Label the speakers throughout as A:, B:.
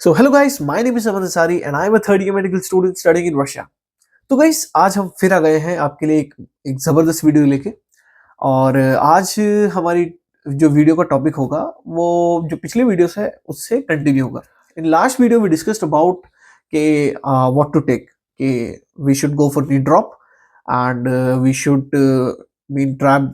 A: So hello guys, my name is Aman Ansari and I am a third year medical student studying in Russia. तो guys आज हम फिर आ गए हैं आपके लिए एक ज़बरदस्त वीडियो लेके। और आज हमारी जो वीडियो का टॉपिक होगा वो जो पिछले वीडियोस है उससे कंटिन्यू होगा। In last video we discussed about के व्हाट टू टेक, के we should go for NEET drop and we should been trapped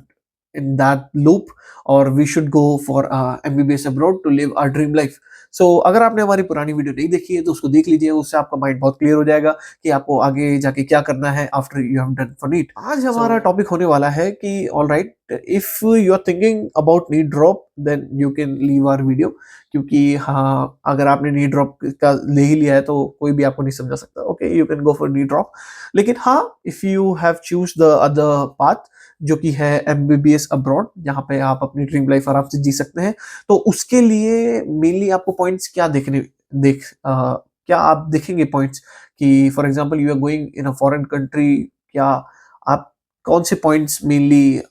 A: in that loop or we should go for MBBS abroad to live our dream life. So अगर आपने हमारी पुरानी video नहीं देखी है तो उसको देख लीजिए, उससे आपका माइंड बहुत क्लियर हो जाएगा कि आपको आगे जाके क्या करना है after you have done for NEET. आज हमारा टॉपिक होने वाला है कि alright, if you are thinking about NEET drop then you can leave our video, क्योंकि हाँ अगर आपने नीट ड्रॉप का ले ही लिया है तो कोई भी आपको नहीं समझा सकता। Okay, you can go for NEET drop, लेकिन हाँ if you have choose the other path जो कि है MBBS अब्रॉड, जहाँ पे आप अपनी ड्रीम लाइफ आराम से जी सकते हैं, तो उसके लिए मेनली आपको पॉइंट्स क्या क्या आप देखेंगे पॉइंट्स कि for example you are going in a foreign country, क्या आप कौन से पॉइंट्स मेनली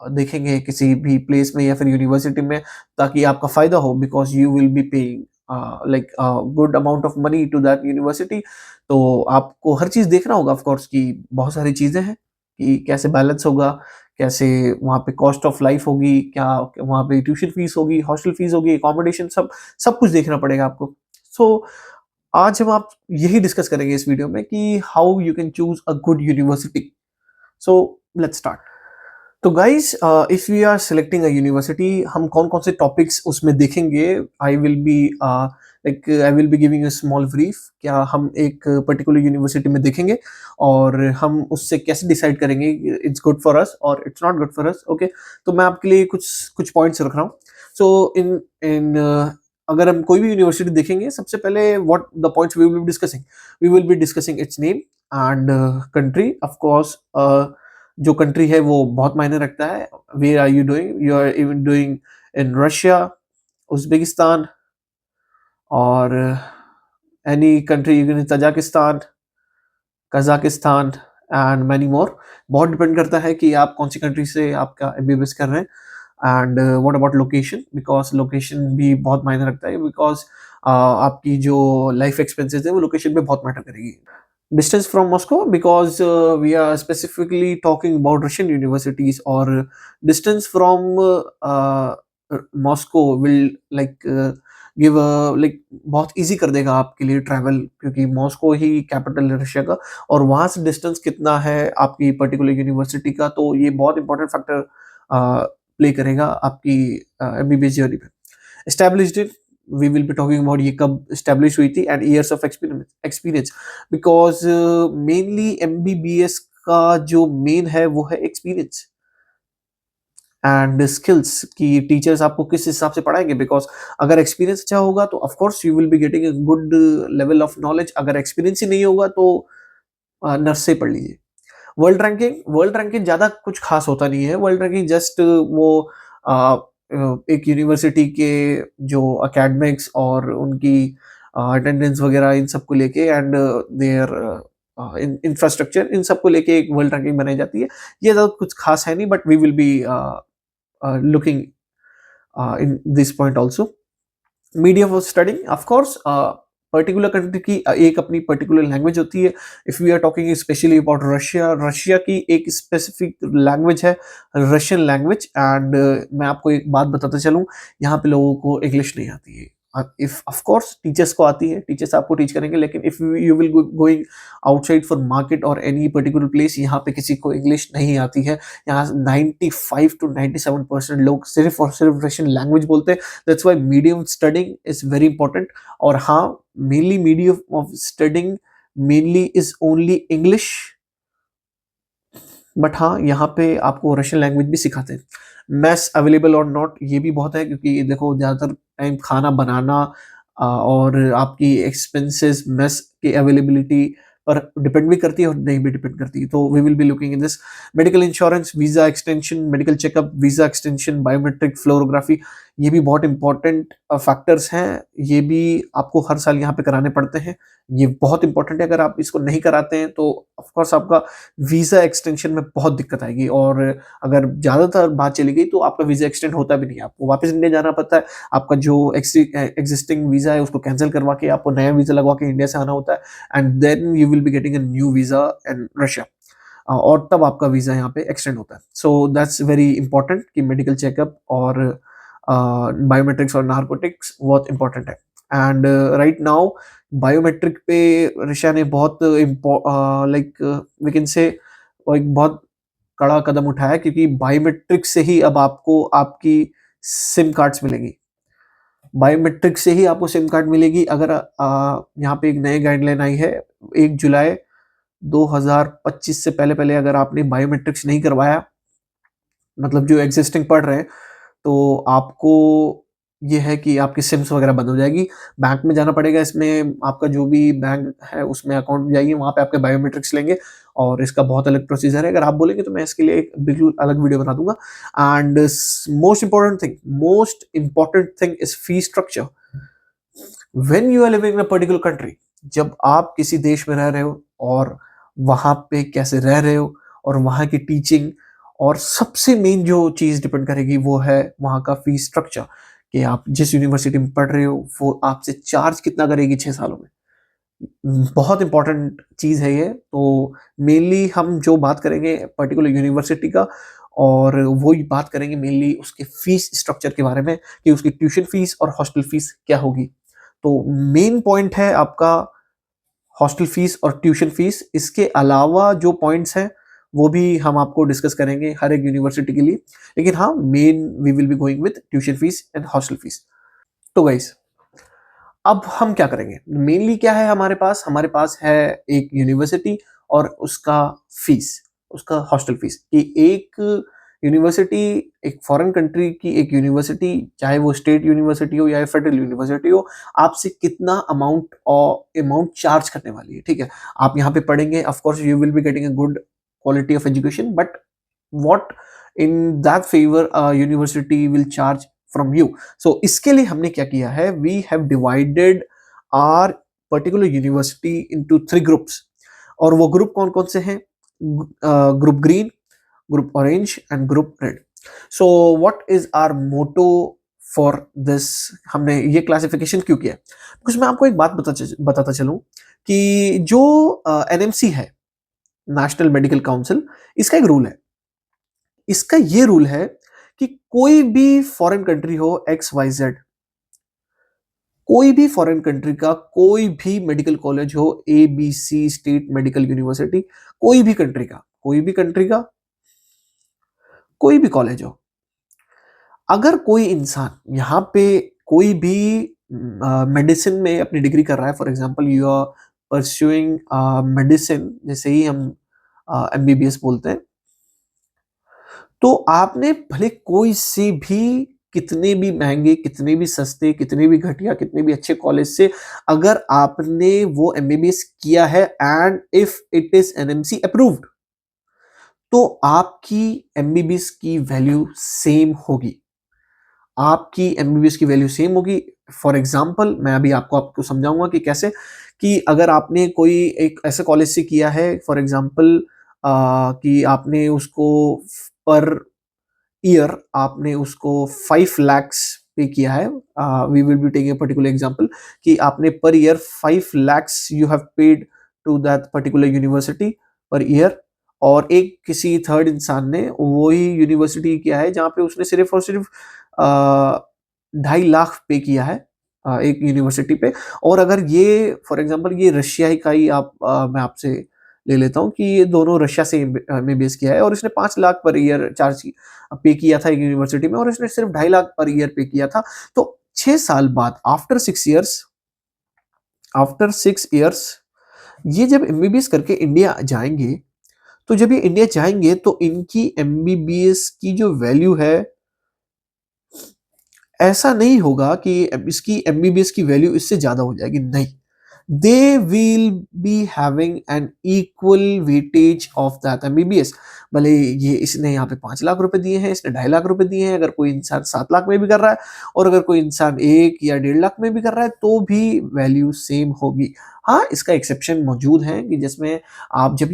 A: देखेंगे किसी भी प्लेस में या फिर यूनिवर्सिटी में ताकि आपका फायदा हो, because you will be paying like good amount of money to that university. तो आपको हर चीज़ देखना होगा ऑफ कोर्स कि बहुत सारी चीज़ें हैं कि कैसे बैलेंस होगा, कैसे वहाँ पे कॉस्ट ऑफ लाइफ होगी, क्या वहाँ पे ट्यूशन फीस होगी, हॉस्टल फीस होगी, अकोमोडेशन, सब कुछ देखना पड़ेगा आपको। सो आज हम आप यही डिस्कस करेंगे इस वीडियो में कि how you can choose a good university. So let's start. तो guys, if we are selecting a university, हम कौन कौन से टॉपिक्स उसमें देखेंगे। I will be giving a small brief, क्या हम एक पर्टिकुलर यूनिवर्सिटी में देखेंगे और हम उससे कैसे डिसाइड करेंगे इट्स गुड फॉर अस और it's not good for us. Okay, तो मैं आपके लिए कुछ कुछ पॉइंट्स रख रहा हूँ। सो इन इन अगर हम कोई भी यूनिवर्सिटी देखेंगे, सबसे पहले what the points we will be discussing its name and country. Of course जो कंट्री है वो बहुत मायने रखता है। Where are you doing, you are even doing in Russia, Uzbekistan, और any country, even Tajikistan, Kazakhstan and many more. बहुत depend करता है कि आप कौन सी कंट्री से आपका MBBS कर रहे हैं। And what about location, because location भी बहुत मायने रखता है, बिकॉज आपकी जो लाइफ एक्सपेंसेस है वो लोकेशन पे बहुत मैटर करेगी। Distance from Moscow, because we are specifically talking about Russian universities, or distance from Moscow will like give a like बहुत easy कर देगा आपके लिए ट्रैवल, क्योंकि मॉस्को ही कैपिटल है रशिया का, और वहाँ से डिस्टेंस कितना है आपकी पर्टिकुलर यूनिवर्सिटी का, तो ये बहुत इंपॉर्टेंट फैक्टर प्ले करेगा आपकी MBBS जर्नी पे। Established in, we will be talking about ये कब establish हुई थी and years of experience, because mainly MBBS का जो मेन है वो है एक्सपीरियंस एंड स्किल्स, कि टीचर्स आपको किस हिसाब से पढ़ाएंगे। बिकॉज अगर एक्सपीरियंस अच्छा होगा तो of course you will be getting a good level of knowledge, अगर एक्सपीरियंस ही नहीं होगा तो नर्स से पढ़ लीजिए। वर्ल्ड रैंकिंग ज़्यादा कुछ खास होता नहीं है। वर्ल्ड रैंकिंग जस्ट वो एक यूनिवर्सिटी के जो एकेडमिक्स और उनकी अटेंडेंस वगैरह इन सब को लेके एंड देयर इंफ्रास्ट्रक्चर, इन सब को लेके एक वर्ल्ड रैंकिंग बनाई जाती है। ये ज़्यादा कुछ खास है नहीं, but we will be looking in this point also. Medium of studying, of course particular country की एक अपनी पर्टिकुलर लैंग्वेज होती है। If we are talking specially about Russia, Russia की एक स्पेसिफिक लैंग्वेज है रशियन लैंग्वेज। एंड मैं आपको एक बात बताता चलूँ, यहाँ पे लोगों को इंग्लिश नहीं आती है। इफ ऑफ कोर्स टीचर्स को आती है, टीचर्स आपको टीच करेंगे, लेकिन if you will going outside for market और एनी पर्टिकुलर प्लेस, यहाँ पे किसी को इंग्लिश नहीं आती है। यहाँ 95 to 97% लोग सिर्फ और सिर्फ रशियन लैंग्वेज बोलते हैं। That's why medium studying is very important. और हाँ, mainly medium of studying mainly is only English, but हाँ यहाँ पे आपको रशियन लैंग्वेज भी सिखाते हैं। मैथ्स अवेलेबल और नॉट, ये भी बहुत है, क्योंकि देखो ज़्यादातर टाइम खाना बनाना और आपकी एक्सपेंसेस, मेस की अवेलेबिलिटी और डिपेंड भी करती है और नहीं भी डिपेंड करती है। तो we will be looking in this medical insurance, visa extension, medical checkup, visa extension, biometric, fluorography, ये भी बहुत इंपॉर्टेंट फैक्टर्स हैं। ये भी आपको हर साल यहाँ पे कराने पड़ते हैं। ये बहुत इंपॉर्टेंट है, अगर आप इसको नहीं कराते हैं तो ऑफकोर्स आपका वीजा एक्सटेंशन में बहुत दिक्कत आएगी, और अगर ज्यादातर बात चली गई तो आपका वीजा एक्सटेंड होता भी नहीं है, आपको वापस इंडिया जाना पड़ता है। आपका जो एग्जिस्टिंग वीजा है उसको कैंसिल करवा के आपको नया वीजा लगवा के इंडिया से आना होता है, and then you will be getting a new visa in Russia, और तब आपका वीजा यहाँ पे एक्सटेंड होता है। सो दैट्स वेरी इंपॉर्टेंट कि मेडिकल चेकअप और बायोमेट्रिक्स और नार्कोटिक्स बहुत इंपॉर्टेंट है। एंड राइट नाउ बायोमेट्रिक पे रशिया ने बहुत लाइक वी कैन से एक बहुत कड़ा कदम उठाया, क्योंकि बायोमेट्रिक से ही अब आपको आपकी सिम कार्ड्स मिलेगी। बायोमेट्रिक से ही आपको सिम कार्ड मिलेगी। अगर यहाँ पे एक नई गाइडलाइन आई है 1 जुलाई 2025 से पहले पहले अगर आपने बायोमेट्रिक्स नहीं करवाया, मतलब जो एग्जिस्टिंग पढ़ रहे हैं, तो आपको ये है कि आपकी सिम्स वगैरह बंद हो जाएगी। बैंक में जाना पड़ेगा, इसमें आपका जो भी बैंक है उसमें अकाउंट जाइए, वहाँ पे आपके बायोमेट्रिक्स लेंगे, और इसका बहुत अलग प्रोसीजर है। अगर आप बोलेंगे तो मैं इसके लिए एक बिल्कुल अलग वीडियो बना दूंगा। And most important thing is fee structure. When you are living in a particular country, जब आप किसी देश में रह रहे हो और वहां पे कैसे रह रहे हो और वहां की टीचिंग, और सबसे मेन जो चीज डिपेंड करेगी वो है वहां का फीस स्ट्रक्चर, कि आप जिस यूनिवर्सिटी में पढ़ रहे हो वो आपसे चार्ज कितना करेगी 6 सालों में। बहुत इंपॉर्टेंट चीज है ये। तो मेनली हम जो बात करेंगे पर्टिकुलर यूनिवर्सिटी का, और वो बात करेंगे मेनली उसके फीस स्ट्रक्चर के बारे में, कि उसकी ट्यूशन फीस और हॉस्टल फीस क्या होगी। तो मेन पॉइंट है आपका हॉस्टल फीस और ट्यूशन फीस। इसके अलावा जो पॉइंट्स हैं वो भी हम आपको डिस्कस करेंगे हर एक यूनिवर्सिटी के लिए, लेकिन हाँ, main we will be going with tuition fees and hostel fees. तो गाइस, अब हम क्या करेंगे, मेनली क्या है हमारे पास है एक यूनिवर्सिटी और उसका फीस, उसका हॉस्टल फीस। कि एक यूनिवर्सिटी, एक फॉरेन कंट्री की एक यूनिवर्सिटी, चाहे वो स्टेट यूनिवर्सिटी हो या फेडरल यूनिवर्सिटी हो, आपसे कितना अमाउंट चार्ज करने वाली है। ठीक है, आप यहाँ पे पढ़ेंगे, of course you will be getting a good quality of education, but what in that favour university will charge from you. So इसके लिए हमने क्या किया है, we have divided our particular university into 3 groups. और वो ग्रुप कौन कौन से हैं? Group green, group orange and group red. So what is our motto for this, हमने ये क्लासिफिकेशन क्यों किया? बिकॉज मैं आपको एक बात बताता चलूं कि जो एनएमसी है, नेशनल मेडिकल काउंसिल, इसका एक रूल है। इसका ये रूल है कि कोई भी फॉरेन कंट्री हो, एक्स वाई जेड, कोई भी फॉरेन कंट्री का कोई भी मेडिकल कॉलेज हो, A B C state medical university, कोई भी कंट्री का, कोई भी कॉलेज हो, अगर कोई इंसान यहाँ पे कोई भी मेडिसिन में अपनी डिग्री कर रहा है, for example you are pursuing medicine, जैसे ही हम एमबीबीएस बोलते हैं, तो आपने भले कोई से भी, कितने भी महंगे, कितने भी सस्ते, कितने भी घटिया, कितने भी अच्छे कॉलेज से अगर आपने वो एमबीबीएस किया है and if it is NMC approved, तो आपकी एमबीबीएस की वैल्यू सेम होगी। आपकी एमबीबीएस की वैल्यू सेम होगी। फॉर एग्जाम्पल, मैं अभी आपको समझाऊंगा कि कैसे। कि अगर आपने कोई एक ऐसे कॉलेज से किया है, फॉर एग्जाम्पल कि आपने उसको पर ईयर आपने उसको 5 lakhs पे किया है, we will be taking a particular example, कि आपने per year 5 lakhs you have paid to that particular university per year. और एक किसी थर्ड इंसान ने वही यूनिवर्सिटी किया है जहाँ पे उसने सिर्फ और सिर्फ 2.5 लाख पे किया है एक यूनिवर्सिटी पे। और अगर ये फॉर एग्जांपल ये रशिया का ही मैं आपसे ले लेता हूँ कि ये दोनों रशिया से में बेस किया है, और इसने 5 लाख पर ईयर चार्ज पे किया था एक यूनिवर्सिटी में, और इसने सिर्फ 2.5 लाख पर ईयर पे किया था। तो 6 साल बाद, आफ्टर 6 इयर्स ये जब एमबीबीएस करके इंडिया जाएंगे, तो जब ये इंडिया जाएंगे तो इनकी एमबीबीएस की जो वैल्यू है, ऐसा नहीं होगा कि इसकी एमबीबीएस की वैल्यू इससे ज्यादा हो जाएगी, नहीं। they will be having an equal weightage of that MBBS। भले ये इसने यहाँ पे 5 लाख रुपए दिए हैं, इसने 2.5 लाख रुपए दिए हैं, अगर कोई इंसान 7 लाख में भी कर रहा है और अगर कोई इंसान 1 या 1.5 लाख में भी कर रहा है तो भी वैल्यू सेम होगी। हाँ, इसका एक्सेप्शन मौजूद है कि जिसमें आप जब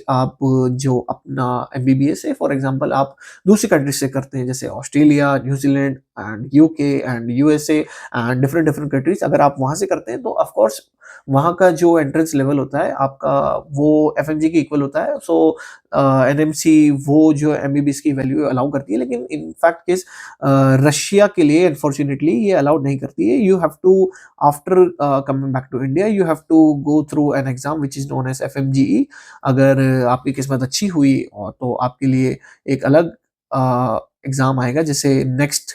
A: आप जो अपना MBBS है फॉर एग्जांपल आप दूसरी कंट्री से करते हैं जैसे Australia, New Zealand and UK and USA and different different countries, अगर आप वहाँ से करते हैं तो ऑफ कोर्स वहाँ का जो एंट्रेंस लेवल होता है आपका वो एफएमजी के इक्वल होता है। सो एनएमसी वो जो एमबीबीएस की वैल्यू अलाउ करती है, लेकिन इन फैक्ट केस रशिया के लिए अनफॉर्चुनेटली ये अलाउड नहीं करती है। You have to after coming back to India you have to go through an exam which is known as FMGE. अगर आपकी किस्मत अच्छी हुई और तो आपके लिए एक अलग एग्जाम आएगा जिसे नेक्स्ट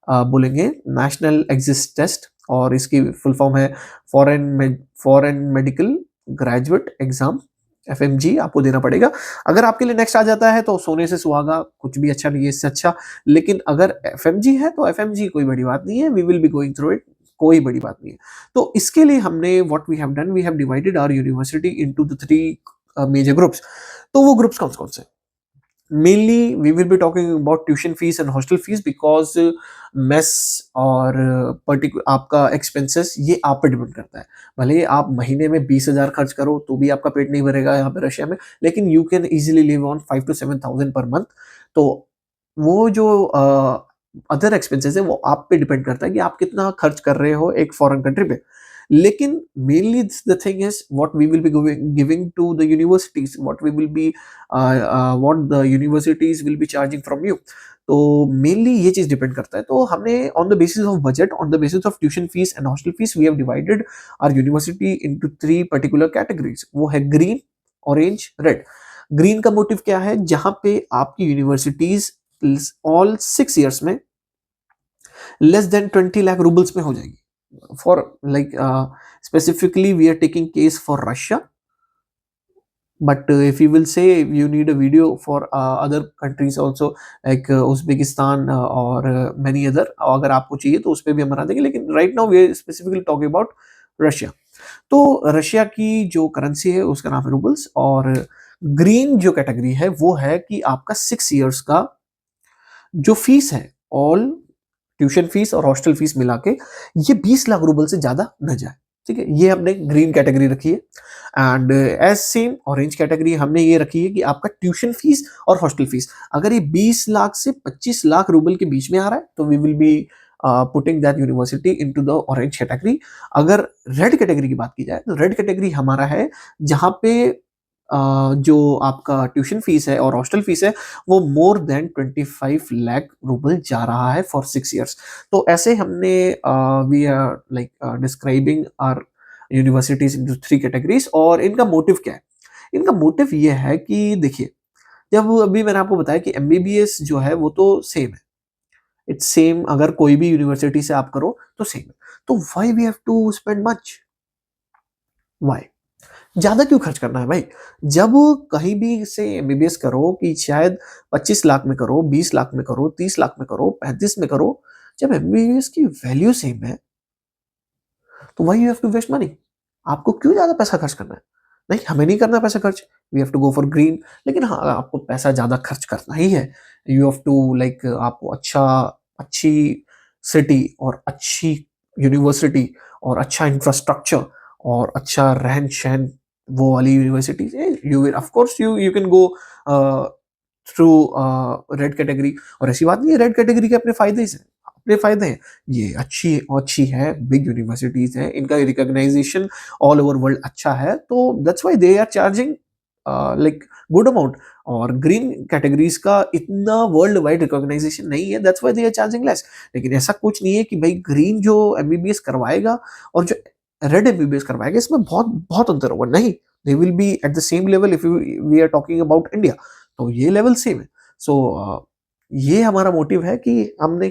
A: बोलेंगे नेशनल एग्जिट टेस्ट, और इसकी फुल फॉर्म है foreign medical graduate exam FMG, आपको देना पड़ेगा। अगर आपके लिए नेक्स्ट आ जाता है तो सोने से सुहागा, कुछ भी अच्छा नहीं है इससे अच्छा। लेकिन अगर एफएमजी है तो एफएमजी कोई बड़ी बात नहीं है, we will be going through it, कोई बड़ी बात नहीं है। तो इसके लिए हमने what we have done, we have divided our university into the 3 major groups. तो वो ग्रुप्स कौन कौन से? Mainly we will be talking about tuition fees and hostel fees because mess और पर्टिकुलर आपका एक्सपेंसेस ये आप पे डिपेंड करता है। भले आप महीने में 20,000 खर्च करो तो भी आपका पेट नहीं भरेगा यहाँ पे रशिया में, लेकिन you can easily live on 5 to 7,000 per month. तो वो जो अदर एक्सपेंसेस है वो आप पे डिपेंड करता है कि आप कितना खर्च कर रहे हो एक फॉरेन कंट्री पे। लेकिन mainly the thing is what we will be giving to the universities, what we will be what the universities will be charging from you. तो मेनली ये चीज डिपेंड करता है। तो हमने on the basis of budget, on the basis of tuition fees and hostel fees, we have divided our university into 3 particular categories. वो है green, orange, red. Green का मोटिव क्या है? जहां पे आपकी यूनिवर्सिटीज ऑल 6 ईयर्स में लेस देन 20 लाख रूबल्स में हो जाएगी। For like specifically we are taking case for Russia, but if you will say you need a video for other countries also like Uzbekistan or many other, अगर आपको चाहिए तो उस पर भी हम बना देंगे, लेकिन right now we are specifically talking about Russia। तो रशिया की जो करेंसी है उसका नाम है रूबल्स, और ग्रीन जो कैटेगरी है वो है कि आपका 6 इयर्स का जो फीस है, ऑल ट्यूशन फीस और हॉस्टल फीस मिला के ये 20 लाख रूबल से ज्यादा न जाए। ठीक है, ये हमने ग्रीन कैटेगरी रखी है। And as same orange category हमने ये रखी है कि आपका ट्यूशन फीस और हॉस्टल फीस अगर ये 20 लाख से 25 लाख रूबल के बीच में आ रहा है तो we will be putting that university into the orange category. अगर रेड कैटेगरी की बात की जाए तो रेड कैटेगरी हमारा है जहां पे जो आपका ट्यूशन फीस है और हॉस्टल फीस है वो मोर देन 25 लाख रूबल जा रहा है फॉर 6 इयर्स। तो ऐसे हमने we are like describing our universities into 3 categories. और इनका मोटिव क्या है? इनका मोटिव ये है कि देखिए, जब अभी मैंने आपको बताया कि एमबीबीएस जो है वो तो सेम है, इट्स सेम, अगर कोई भी यूनिवर्सिटी से आप करो तो सेम है। तो why we have to spend much? Why ज्यादा क्यों खर्च करना है भाई? जब कहीं भी से एमबीबीएस करो कि शायद 25 लाख में करो, 20 लाख में करो, 30 लाख में करो, 35 में करो, जब एमबीबीएस की वैल्यू सेम है तो why you have to waste money? आपको क्यों ज्यादा पैसा खर्च करना है? नहीं, हमें नहीं करना पैसा खर्च, we have to go for green. लेकिन हाँ, आपको पैसा ज्यादा खर्च करना ही है, यू हैव टू लाइक आपको अच्छी सिटी और अच्छी यूनिवर्सिटी और अच्छा इंफ्रास्ट्रक्चर और अच्छा रहन सहन वो वाली यूनिवर्सिटीज है। You will of course you can go through red category. और ऐसी बात नहीं है, रेड कैटेगरी के अपने फायदे हैं, अपने फायदे हैं। ये अच्छी है, बिग यूनिवर्सिटीज हैं, इनका रिकॉग्नाइजेशन ऑल ओवर वर्ल्ड अच्छा है, तो that's why they are charging like good amount. और ग्रीन कैटेगरीज का इतना वर्ल्ड वाइड रिकॉग्नाइजेशन नहीं है, that's why they are charging less. लेकिन ऐसा कुछ नहीं है कि भाई ग्रीन जो एमबीबीएस करवाएगा और जो रेड एमबीबीएस करवाएगा इसमें बहुत बहुत अंतर होगा, नहीं। They will be at the same level if we are talking about India, तो ये लेवल सेम है। सो ये हमारा मोटिव है कि हमने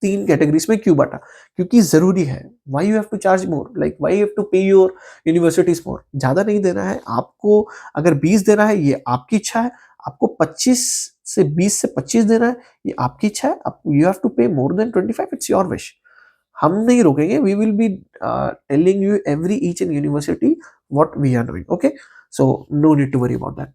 A: 3 कैटेगरीज में क्यों बांटा, क्योंकि जरूरी है। Why you have to charge more, like why you have to pay your universities more? ज्यादा नहीं देना है आपको, अगर 20 देना है ये आपकी इच्छा है, आपको 20 से 25 देना है ये आपकी इच्छा है, you have to pay more than 25, it's your wish. हम नहीं रोकेंगे, we will be telling you every each and university what we are doing, okay, so no need to worry about that.